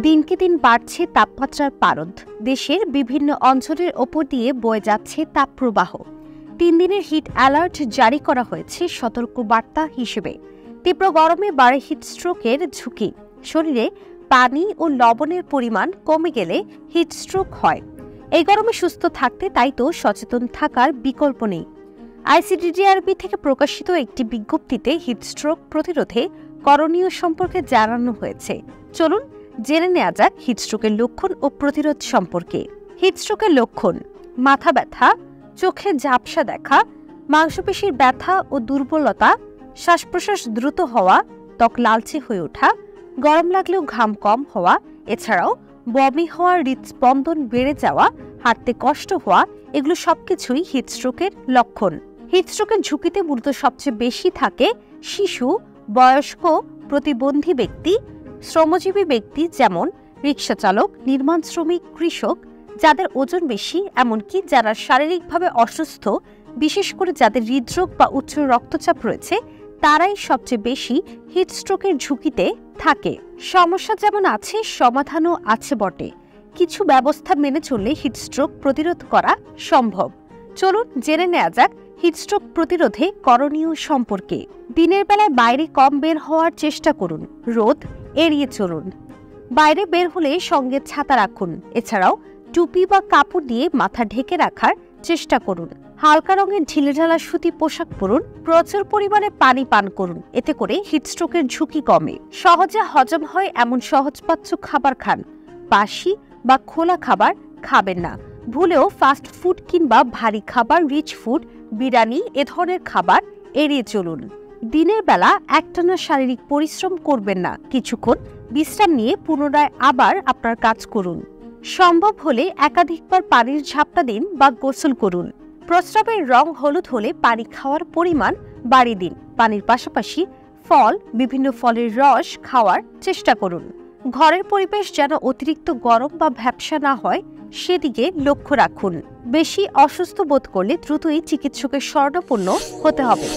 দিনকে দিন বাড়ছে তাপমাত্রার পারদ। দেশের বিভিন্ন অঞ্চলের ওপর দিয়ে বয়ে যাচ্ছে তাপপ্রবাহ। 3 দিনের হিট অ্যালার্ট জারি করা হয়েছে সতর্কবার্তা হিসেবে। তীব্র গরমে বাড়ে হিটস্ট্রোকের ঝুঁকি। শরীরে পানি ও লবণের পরিমাণ কমে গেলে হিটস্ট্রোক হয়। এই গরমে সুস্থ থাকতে তাই তো সচেতন থাকার বিকল্প নেই। আইসিডিডিআরবি থেকে প্রকাশিত একটি বিজ্ঞপ্তিতে হিটস্ট্রোক প্রতিরোধে করণীয় সম্পর্কে জানানো হয়েছে। চলুন জেনে নেওয়া যাক হিটস্ট্রোকের লক্ষণ ও প্রতিরোধ সম্পর্কে। হিটস্ট্রোকের লক্ষণ: মাথা ব্যথা, চোখে ঝাপসা দেখা, মাংসপেশির ব্যথা ও দুর্বলতা, শ্বাস প্রশ্বাস দ্রুত হওয়া, ত্বক লালচে হয়ে ওঠা, গরম লাগলেও ঘাম কম হওয়া, এছাড়াও বমি হওয়া, হৃদস্পন্দন বেড়ে যাওয়া, হাঁটতে কষ্ট হওয়া, এগুলো সবকিছুই হিটস্ট্রোকের লক্ষণ। হিটস্ট্রোকের ঝুঁকিতে মূলত সবচেয়ে বেশি থাকে শিশু, বয়স্ক, প্রতিবন্ধী ব্যক্তি, শ্রমজীবী ব্যক্তি যেমন রিক্সা চালক, নির্মাণ শ্রমিক, কৃষক, যাদের ওজন বেশি, এমনকি যারা শারীরিকভাবে অসুস্থ, বিশেষ করে যাদের হৃদরোগ বা উচ্চ রক্তচাপ রয়েছে, তারাই সবচেয়ে বেশি হিটস্ট্রোকের ঝুঁকিতে থাকে। সমস্যা যেমন আছে, সমাধানও আছে বটে। কিছু ব্যবস্থা মেনে চললে হিটস্ট্রোক প্রতিরোধ করা সম্ভব। চলুন জেনে নেওয়া যাক হিটস্ট্রোক প্রতিরোধে করণীয় সম্পর্কে। দিনের বেলায় বাইরে কম বের হওয়ার চেষ্টা করুন। রোদ এড়িয়ে চলুন। বাইরে বের হলে সঙ্গে ছাতা রাখুন। এছাড়াও টুপি বা কাপড় দিয়ে মাথা ঢেকে রাখার চেষ্টা করুন। হালকা রঙের ঢিলেঢালা সুতি পোশাক পরুন। প্রচুর পরিমাণে পানি পান করুন, এতে করে হিটস্ট্রোকের ঝুঁকি কমে। সহজে হজম হয় এমন সহজপাচ্য খাবার খান। বাসি বা খোলা খাবার খাবেন না। ভুলেও ফাস্ট ফুড কিংবা ভারী খাবার, রিচ ফুড, বিরিয়ানি এ ধরনের খাবার এড়িয়ে চলুন। দিনের বেলা একটানা শারীরিক পরিশ্রম করবেন না। কিছুক্ষণ বিশ্রাম নিয়ে পুনরায় আবার আপনার কাজ করুন। সম্ভব হলে একাধিকবার পানির ঝাপটা দিন বা গোসল করুন। প্রস্রাবের রং হলুদ হলে পানি খাওয়ার পরিমাণ বাড়িয়ে দিন। পানির পাশাপাশি ফল, বিভিন্ন ফলের রস খাওয়ার চেষ্টা করুন। ঘরের পরিবেশ যেন অতিরিক্ত গরম বা ভ্যাপসা না হয়, সেদিকে লক্ষ্য রাখুন। বেশি অসুস্থ বোধ করলে দ্রুতই চিকিৎসকের শরণাপন্ন হতে হবে।